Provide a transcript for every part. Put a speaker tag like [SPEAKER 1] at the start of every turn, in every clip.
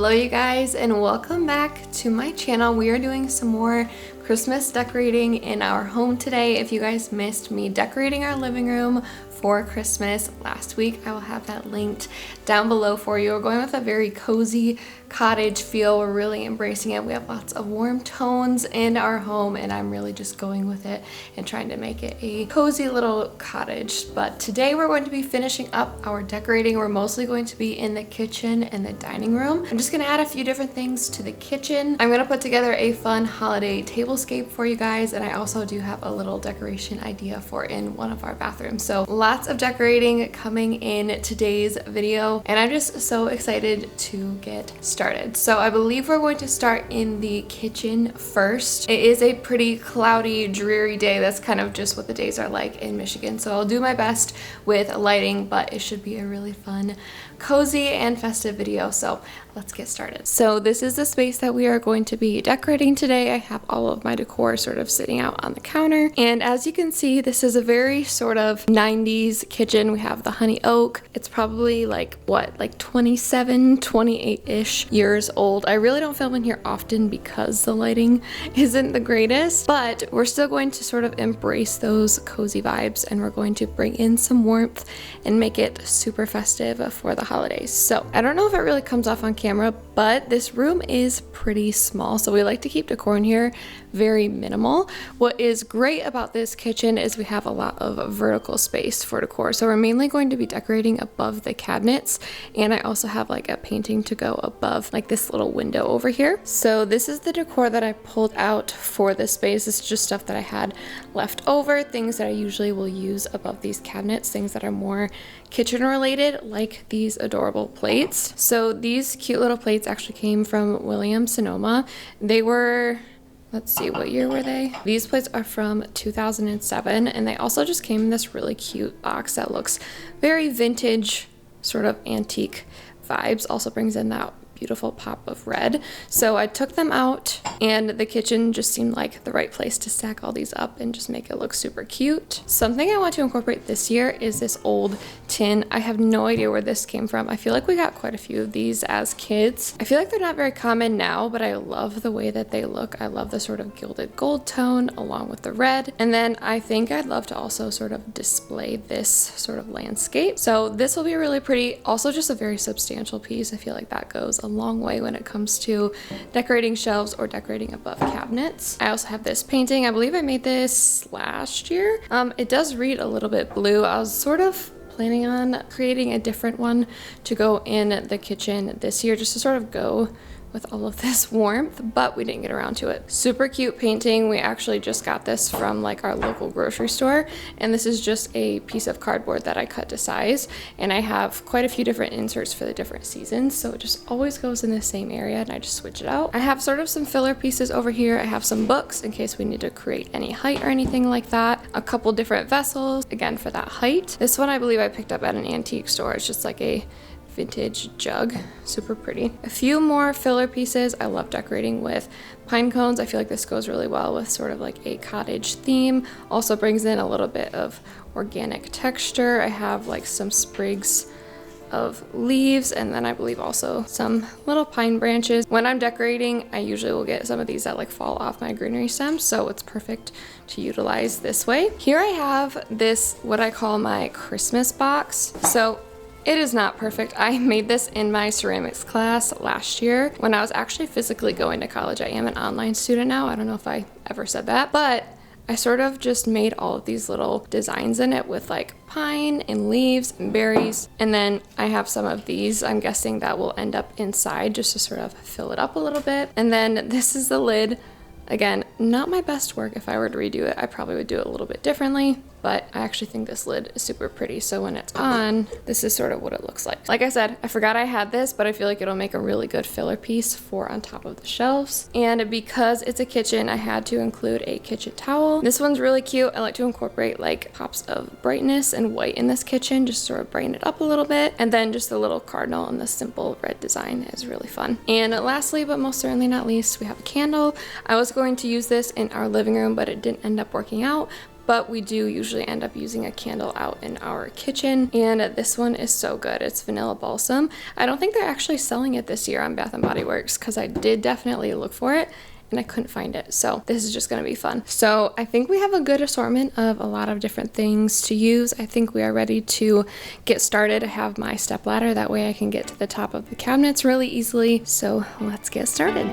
[SPEAKER 1] Hello you guys, and welcome back to my channel. We are doing some more Christmas decorating in our home today. If you guys missed me decorating our living room for Christmas last week, I will have that linked down below for you. We're going with a very cozy cottage feel. We're really embracing it. We have lots of warm tones in our home, and I'm really just going with it and trying to make it a cozy little cottage. But today we're going to be finishing up our decorating. We're mostly going to be in the kitchen and the dining room. I'm just gonna add a few different things to the kitchen. I'm gonna put together a fun holiday tablescape for you guys, and I also do have a little decoration idea for in one of our bathrooms. So lots of decorating coming in today's video, and I'm just so excited to get started. So I believe we're going to start in the kitchen first. It is a pretty cloudy, dreary day. That's kind of just what the days are like in Michigan. So I'll do my best with lighting, but it should be a really fun, cozy, and festive video. So let's get started. So this is the space that we are going to be decorating today. I have all of my decor sort of sitting out on the counter. And as you can see, this is a very sort of 90s kitchen. We have the honey oak. It's probably like 27, 28-ish years old. I really don't film in here often because the lighting isn't the greatest, but we're still going to sort of embrace those cozy vibes, and we're going to bring in some warmth and make it super festive for the holidays. So I don't know if it really comes off on camera, but this room is pretty small, so we like to keep decor in here very minimal. What is great about this kitchen is we have a lot of vertical space for decor, so we're mainly going to be decorating above the cabinets, and I also have like a painting to go above like this little window over here. So this is the decor that I pulled out for this space. It's just stuff that I had left over, things that I usually will use above these cabinets, things that are more kitchen related, like these adorable plates. So these cute little plates actually came from Williams-Sonoma. They were, let's see, what year were they? These plates are from 2007, and they also just came in this really cute box that looks very vintage, sort of antique vibes. Also brings in that beautiful pop of red. So I took them out, and the kitchen just seemed like the right place to stack all these up and just make it look super cute. Something I want to incorporate this year is this old tin. I have no idea where this came from. I feel like we got quite a few of these as kids. I feel like they're not very common now, but I love the way that they look. I love the sort of gilded gold tone along with the red. And then I think I'd love to also sort of display this sort of landscape. So this will be really pretty. Also just a very substantial piece. I feel like that goes a long way when it comes to decorating shelves or decorating above cabinets. I also have this painting. I believe I made this last year. It does read a little bit blue. I was sort of planning on creating a different one to go in the kitchen this year, just to sort of go with all of this warmth, but we didn't get around to it. Super cute painting. We actually just got this from like our local grocery store, and this is just a piece of cardboard that I cut to size, and I have quite a few different inserts for the different seasons, so it just always goes in the same area, and I just switch it out. I have sort of some filler pieces over here. I have some books in case we need to create any height or anything like that. A couple different vessels, again, for that height. This one I believe I picked up at an antique store. It's just like a vintage jug, super pretty. A few more filler pieces. I love decorating with pine cones. I feel like this goes really well with sort of like a cottage theme. Also brings in a little bit of organic texture. I have like some sprigs of leaves, and then I believe also some little pine branches. When I'm decorating, I usually will get some of these that like fall off my greenery stems, so it's perfect to utilize this way. Here I have this, what I call my Christmas box. So it is not perfect. I made this in my ceramics class last year when I was actually physically going to college. I am an online student now. I don't know if I ever said that, but I sort of just made all of these little designs in it with like pine and leaves and berries. And then I have some of these, I'm guessing that will end up inside just to sort of fill it up a little bit. And then this is the lid. Again, not my best work. If I were to redo it, I probably would do it a little bit differently, but I actually think this lid is super pretty. So when it's on, this is sort of what it looks like. Like I said, I forgot I had this, but I feel like it'll make a really good filler piece for on top of the shelves. And because it's a kitchen, I had to include a kitchen towel. This one's really cute. I like to incorporate like pops of brightness and white in this kitchen, just sort of brighten it up a little bit. And then just the little cardinal and the simple red design is really fun. And lastly, but most certainly not least, we have a candle. I was going to use this in our living room, but it didn't end up working out. but we do usually end up using a candle out in our kitchen. And this one is so good. It's vanilla balsam. I don't think they're actually selling it this year on Bath & Body Works because I did definitely look for it and I couldn't find it. So this is just gonna be fun. So I think we have a good assortment of a lot of different things to use. I think we are ready to get started. I have my step ladder. That way I can get to the top of the cabinets really easily. So let's get started.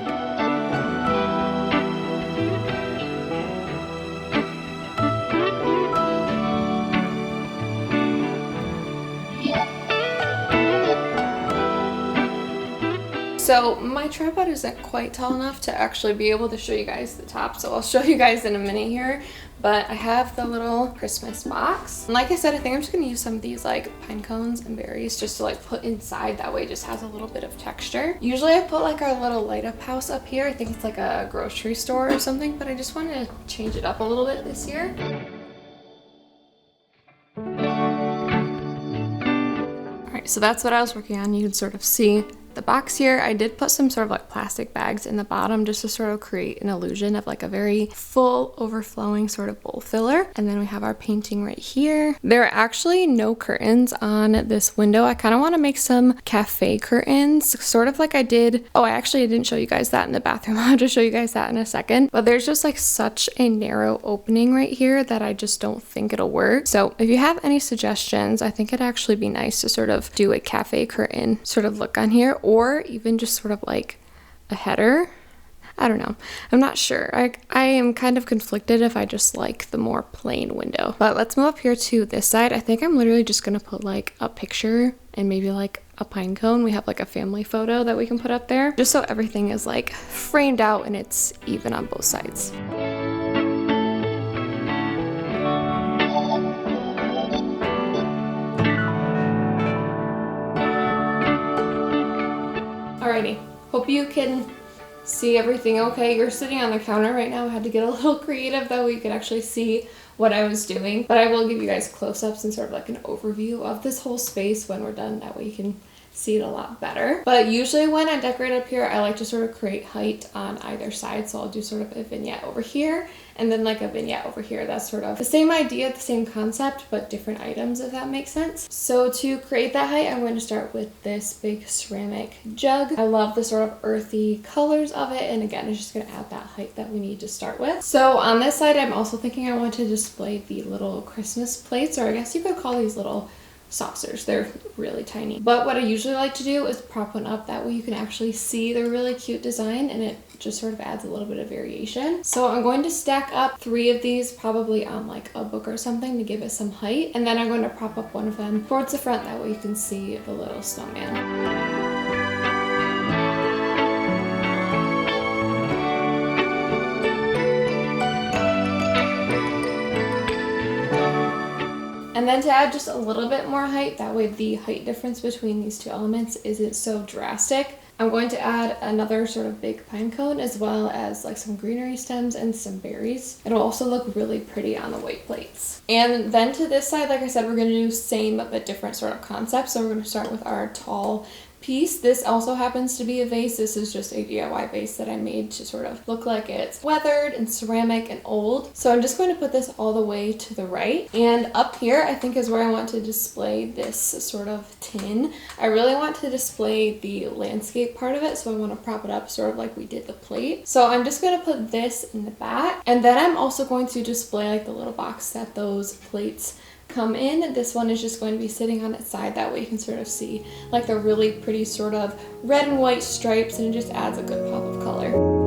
[SPEAKER 1] So my tripod isn't quite tall enough to actually be able to show you guys the top, so I'll show you guys in a minute here. But I have the little Christmas box. And like I said, I think I'm just gonna use some of these like pine cones and berries just to like put inside. That way it just has a little bit of texture. Usually I put like our little light up house up here. I think it's like a grocery store or something, but I just wanted to change it up a little bit this year. All right, so that's what I was working on. You can sort of see the box here. I did put some sort of like plastic bags in the bottom just to sort of create an illusion of like a very full overflowing sort of bowl filler. And then we have our painting right here. There are actually no curtains on this window. I kind of want to make some cafe curtains, sort of like I did. Oh, I didn't show you guys that in the bathroom. I'll just show you guys that in a second. But there's just like such a narrow opening right here that I just don't think it'll work. So if you have any suggestions, I think it'd actually be nice to sort of do a cafe curtain sort of look on here, or even just sort of like a header. I don't know. I'm not sure. I am kind of conflicted if I just like the more plain window. But let's move up here to this side. I think I'm literally just gonna put like a picture and maybe like a pine cone. We have like a family photo that we can put up there, just so everything is like framed out and it's even on both sides. Alrighty, hope you can see everything okay. You're sitting on the counter right now. I had to get a little creative that way you could actually see what I was doing. But I will give you guys close-ups and sort of like an overview of this whole space when we're done. That way you can see it a lot better. But usually when I decorate up here, I like to sort of create height on either side. So I'll do sort of a vignette over here and then like a vignette over here. That's sort of the same idea, the same concept, but different items, if that makes sense. So to create that height, I'm going to start with this big ceramic jug. I love the sort of earthy colors of it. And again, it's just gonna add that height that we need to start with. So on this side, I'm also thinking I want to display the little Christmas plates, or I guess you could call these little saucers. They're really tiny. But what I usually like to do is prop one up. That way you can actually see the really cute design and it just sort of adds a little bit of variation. So I'm going to stack up 3 of these probably on like a book or something to give it some height. And then I'm going to prop up one of them towards the front. That way you can see the little snowman. And then to add just a little bit more height, that way the height difference between these two elements isn't so drastic, I'm going to add another sort of big pine cone as well as like some greenery stems and some berries. It'll also look really pretty on the white plates. And then to this side, like I said, we're going to do same but different sort of concept. So we're going to start with our tall piece. This also happens to be a vase. This is just a DIY vase that I made to sort of look like it's weathered and ceramic and old. So I'm just going to put this all the way to the right. And up here, I think is where I want to display this sort of tin. I really want to display the landscape part of it. So I want to prop it up sort of like we did the plate. So I'm just going to put this in the back. And then I'm also going to display like the little box that those plates come in. This one is just going to be sitting on its side. That way you can sort of see like the really pretty sort of red and white stripes, and it just adds a good pop of color.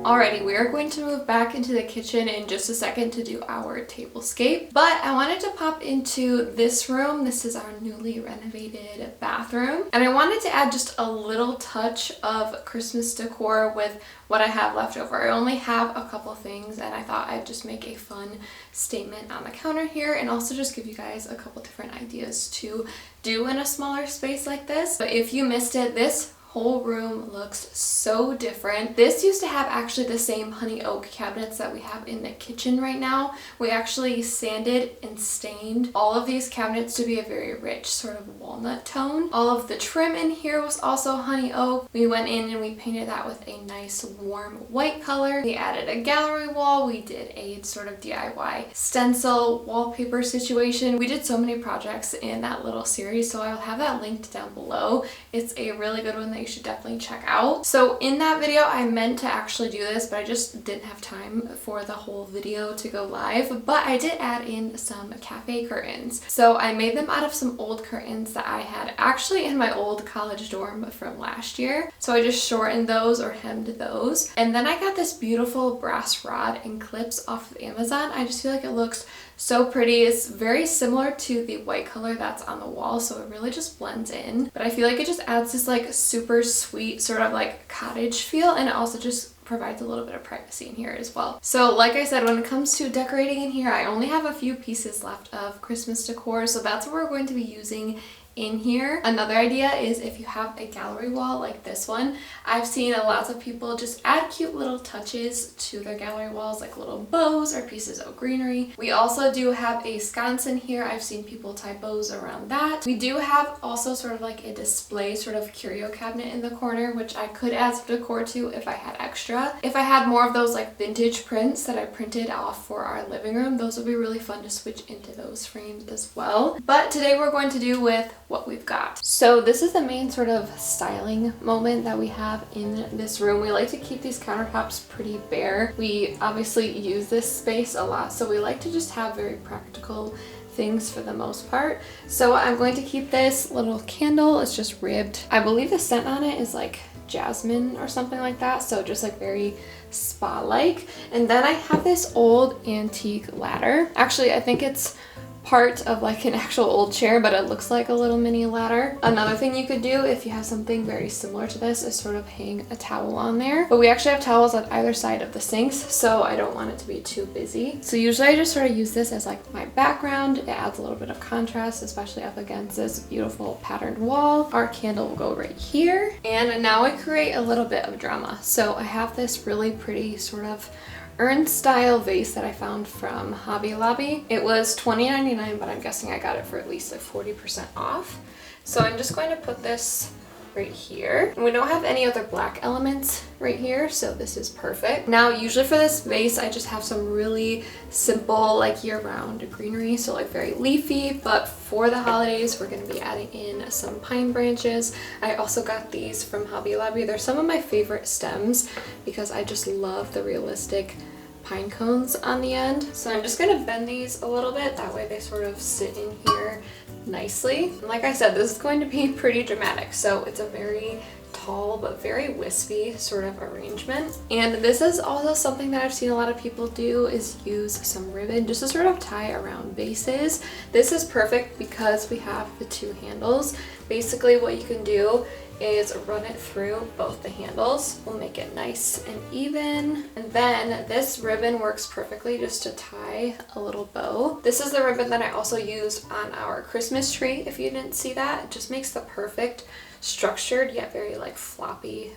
[SPEAKER 1] Alrighty, we are going to move back into the kitchen in just a second to do our tablescape, but I wanted to pop into this room. This is our newly renovated bathroom, and I wanted to add just a little touch of Christmas decor with what I have left over. I only have a couple things, and I thought I'd just make a fun statement on the counter here and also just give you guys a couple different ideas to do in a smaller space like this. But if you missed it, this whole room looks so different. This used to have actually the same honey oak cabinets that we have in the kitchen right now. We actually sanded and stained all of these cabinets to be a very rich sort of walnut tone. All of the trim in here was also honey oak. We went in and we painted that with a nice warm white color. We added a gallery wall. We did a sort of DIY stencil wallpaper situation. We did so many projects in that little series, so I'll have that linked down below. It's a really good one that you should definitely check out. So in that video, I meant to actually do this, but I just didn't have time for the whole video to go live, but I did add in some cafe curtains. So I made them out of some old curtains that I had actually in my old college dorm from last year. So I just shortened those or hemmed those. And then I got this beautiful brass rod and clips off of Amazon. I just feel like it looks so pretty. It's very similar to the white color that's on the wall, so it really just blends in. But I feel like it just adds this like super sweet sort of like cottage feel, and it also just provides a little bit of privacy in here as well. So like I said, when it comes to decorating in here, I only have a few pieces left of Christmas decor, so that's what we're going to be using in here. Another idea is if you have a gallery wall like this one, I've seen lots of people just add cute little touches to their gallery walls, like little bows or pieces of greenery. We also do have a sconce in here. I've seen people tie bows around that. We do have also sort of like a display sort of curio cabinet in the corner, which I could add some decor to if I had extra. If I had more of those like vintage prints that I printed off for our living room, those would be really fun to switch into those frames as well. But today we're going to do with what we've got. So this is the main sort of styling moment that we have in this room. We like to keep these countertops pretty bare. We obviously use this space a lot, so we like to just have very practical things for the most part. So I'm going to keep this little candle. It's just ribbed. I believe the scent on it is like jasmine or something like that, so just like very spa-like. And then I have this old antique ladder. Actually, I think it's part of like an actual old chair, but it looks like a little mini ladder. Another thing you could do if you have something very similar to this is sort of hang a towel on there, but we actually have towels on either side of the sinks, so I don't want it to be too busy. So usually I just sort of use this as like my background. It adds a little bit of contrast, especially up against this beautiful patterned wall. Our candle will go right here, and now I create a little bit of drama. So I have this really pretty sort of urn style vase that I found from Hobby Lobby. It was $20.99, but I'm guessing I got it for at least like 40% off. So I'm just going to put this right here. And we don't have any other black elements right here, so this is perfect. Now, usually for this vase, I just have some really simple like year-round greenery, so like very leafy, but for the holidays, we're gonna be adding in some pine branches. I also got these from Hobby Lobby. They're some of my favorite stems because I just love the realistic pine cones on the end. So I'm just gonna bend these a little bit, that way they sort of sit in here nicely. And like I said, this is going to be pretty dramatic, so it's a very tall but very wispy sort of arrangement. And this is also something that I've seen a lot of people do, is use some ribbon just to sort of tie around bases. This is perfect because we have the two handles. Basically what you can do is run it through both the handles. We'll make it nice and even. And then this ribbon works perfectly just to tie a little bow. This is the ribbon that I also used on our Christmas tree. If you didn't see that, it just makes the perfect structured yet very like floppy,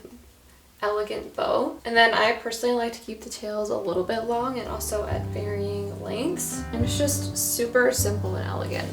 [SPEAKER 1] elegant bow. And then I personally like to keep the tails a little bit long and also at varying lengths. And it's just super simple and elegant.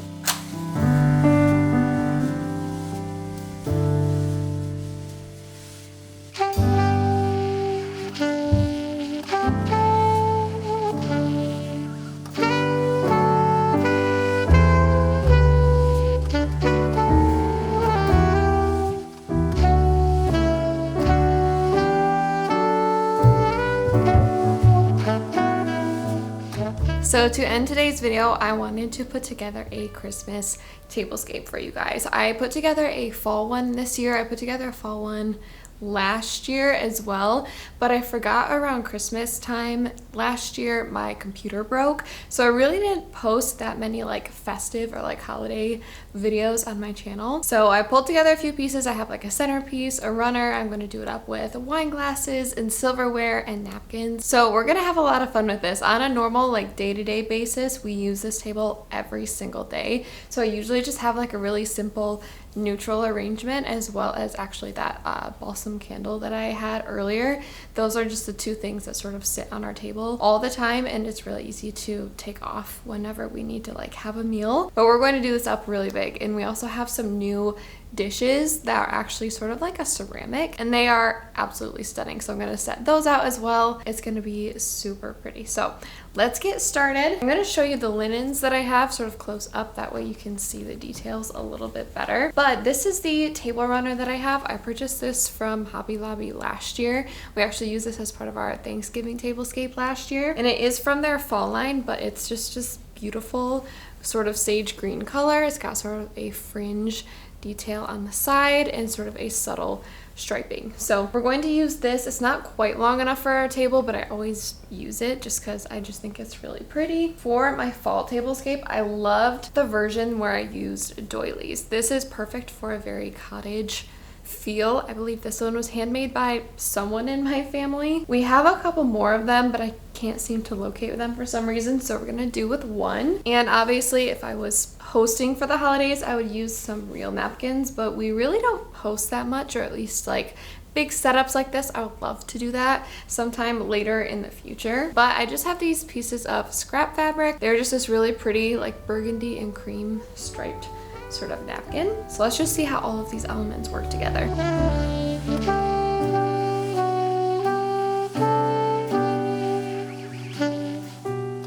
[SPEAKER 1] So to end today's video, I wanted to put together a Christmas tablescape for you guys. I put together a fall one this year. I put together a fall one last year as well, but I forgot around Christmas time last year my computer broke, so I really didn't post that many like festive or like holiday videos on my channel. So I pulled together a few pieces. I have like a centerpiece, a runner. I'm going to do it up with wine glasses and silverware and napkins. So we're going to have a lot of fun with this. On a normal like day-to-day basis, we use this table every single day, so I usually just have like a really simple neutral arrangement, as well as actually that balsam candle that I had earlier. Those are just the two things that sort of sit on our table all the time, and it's really easy to take off whenever we need to like have a meal. But we're going to do this up really big, and we also have some new dishes that are actually sort of like a ceramic, and they are absolutely stunning. So I'm going to set those out as well. It's going to be super pretty. So let's get started. I'm going to show you the linens that I have sort of close up, that way you can see the details a little bit better. But this is the table runner that I have. I purchased this from Hobby Lobby last year. We actually used this as part of our Thanksgiving tablescape last year, and it is from their fall line, but it's just beautiful sort of sage green color. It's got sort of a fringe detail on the side and sort of a subtle striping. So we're going to use this. It's not quite long enough for our table, but I always use it just because I just think it's really pretty. For my fall tablescape, I loved the version where I used doilies. This is perfect for a very cottage feel. I believe this one was handmade by someone in my family. We have a couple more of them, but I can't seem to locate them for some reason, so we're gonna do with one. And obviously, if I was hosting for the holidays, I would use some real napkins, but we really don't post that much, or at least like big setups like this. I would love to do that sometime later in the future. But I just have these pieces of scrap fabric. They're just this really pretty like burgundy and cream striped sort of napkin. So let's just see how all of these elements work together.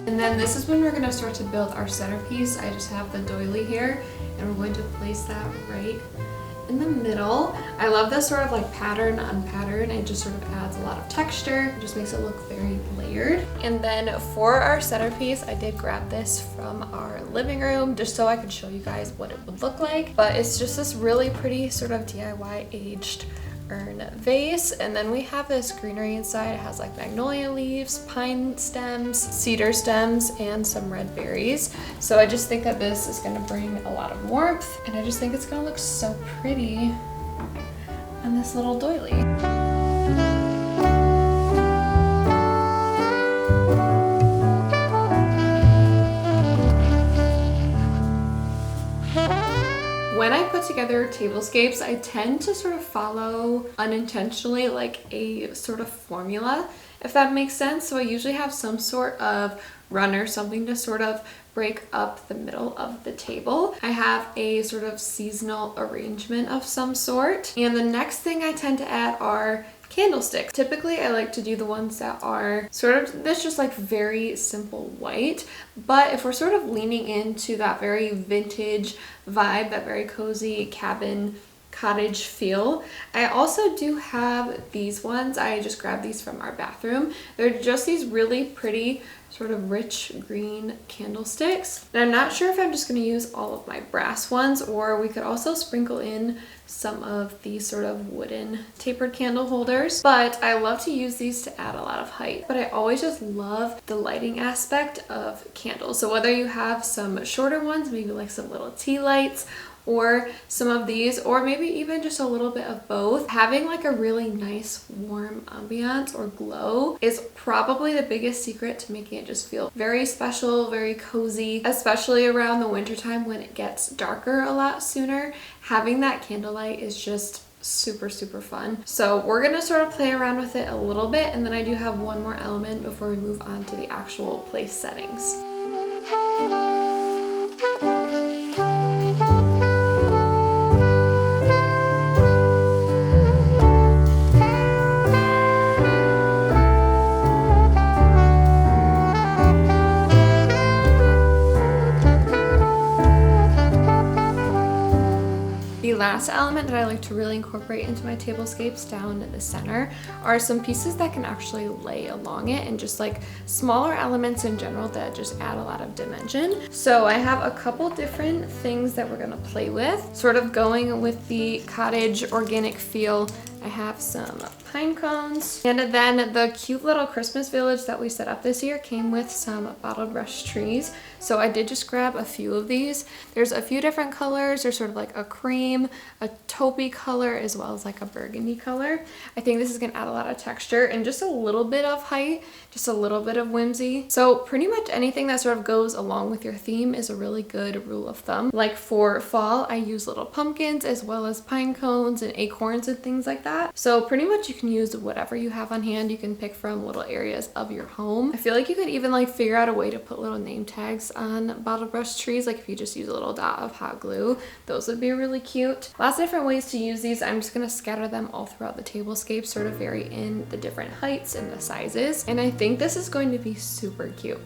[SPEAKER 1] And then this is when we're going to start to build our centerpiece. I just have the doily here, and we're going to place that right in the middle. I love this sort of like pattern on pattern. It just sort of adds a lot of texture. It just makes it look very layered. And then for our centerpiece, I did grab this from our living room just so I could show you guys what it would look like. But it's just this really pretty sort of DIY aged urn vase, and then we have this greenery inside. It has like magnolia leaves, pine stems, cedar stems, and some red berries. So I just think that this is going to bring a lot of warmth, and I just think it's going to look so pretty on this little doily. When I put together tablescapes, I tend to sort of follow unintentionally like a sort of formula, if that makes sense. So I usually have some sort of runner, something to sort of break up the middle of the table. I have a sort of seasonal arrangement of some sort. And the next thing I tend to add are candlesticks. Typically I like to do the ones that are sort of this just like very simple white, but if we're sort of leaning into that very vintage vibe, that very cozy cabin cottage feel, I also do have these ones. I just grabbed these from our bathroom. They're just these really pretty sort of rich green candlesticks. And I'm not sure if I'm just going to use all of my brass ones, or we could also sprinkle in some of these sort of wooden tapered candle holders. But I love to use these to add a lot of height. But I always just love the lighting aspect of candles. So whether you have some shorter ones, maybe like some little tea lights, or some of these, or maybe even just a little bit of both, having like a really nice warm ambiance or glow is probably the biggest secret to making it just feel very special, very cozy, especially around the wintertime when it gets darker a lot sooner. Having that candlelight is just super fun. So we're gonna sort of play around with it a little bit, and then I do have one more element before we move on to the actual place settings. The last element that I like to really incorporate into my tablescapes down in the center are some pieces that can actually lay along it, and just like smaller elements in general that just add a lot of dimension. So I have a couple different things that we're gonna play with, sort of going with the cottage organic feel I have some pine cones. And then the cute little Christmas village that we set up this year came with some bottle brush trees. So I did just grab a few of these. There's a few different colors. There's sort of like a cream, a taupey color, as well as like a burgundy color. I think this is gonna add a lot of texture and just a little bit of height, just a little bit of whimsy. So pretty much anything that sort of goes along with your theme is a really good rule of thumb. Like for fall, I use little pumpkins as well as pine cones and acorns and things like that. So pretty much you can use whatever you have on hand. You can pick from little areas of your home. I feel like you could even like figure out a way to put little name tags on bottle brush trees. Like if you just use a little dot of hot glue, those would be really cute. Lots of different ways to use these. I'm just gonna scatter them all throughout the tablescape, sort of vary in the different heights and the sizes. And I think this is going to be super cute.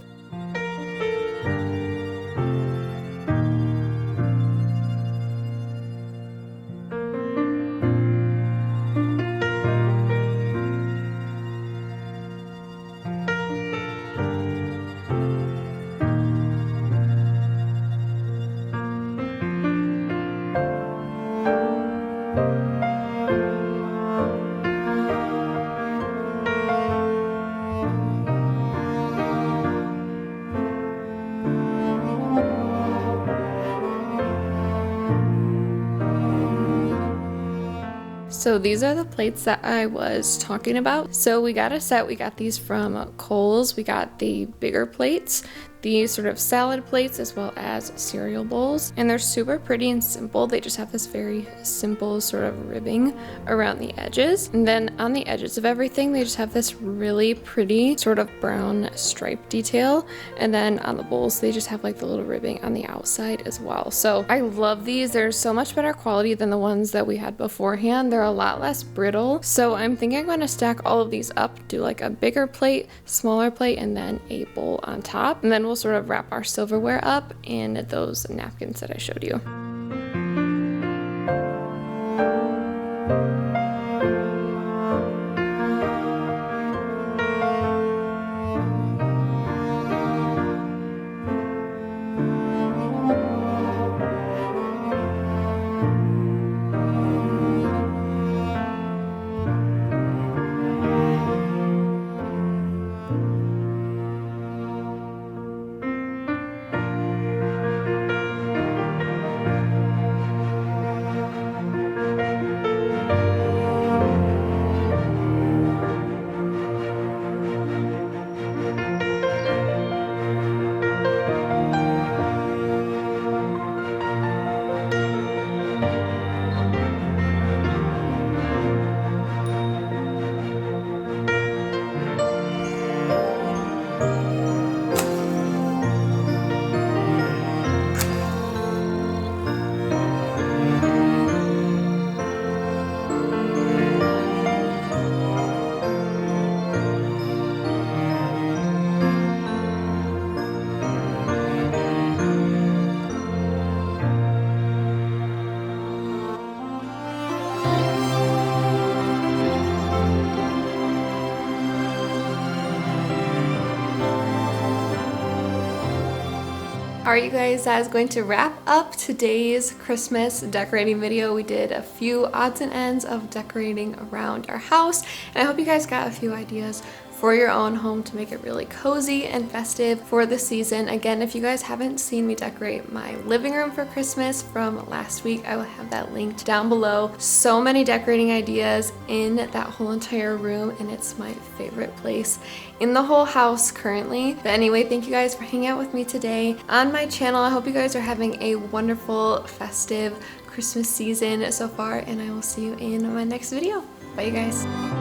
[SPEAKER 1] So these are the plates that I was talking about. So we got a set. We got these from Kohl's. We got the bigger plates, these sort of salad plates, as well as cereal bowls. And they're super pretty and simple. They just have this very simple sort of ribbing around the edges. And then on the edges of everything, they just have this really pretty sort of brown stripe detail. And then on the bowls, they just have like the little ribbing on the outside as well. So I love these. They're so much better quality than the ones that we had beforehand. They're a lot less brittle. So I'm thinking I'm going to stack all of these up, do like a bigger plate, smaller plate, and then a bowl on top. And then we'll sort of wrap our silverware up in those napkins that I showed you. Alright, you guys, that is going to wrap up today's Christmas decorating video. We did a few odds and ends of decorating around our house, and I hope you guys got a few ideas for your own home to make it really cozy and festive for the season. Again, if you guys haven't seen me decorate my living room for Christmas from last week, I will have that linked down below. So many decorating ideas in that whole entire room, and it's my favorite place in the whole house currently. But anyway, thank you guys for hanging out with me today on my channel. I hope you guys are having a wonderful, festive Christmas season so far, and I will see you in my next video. Bye, you guys.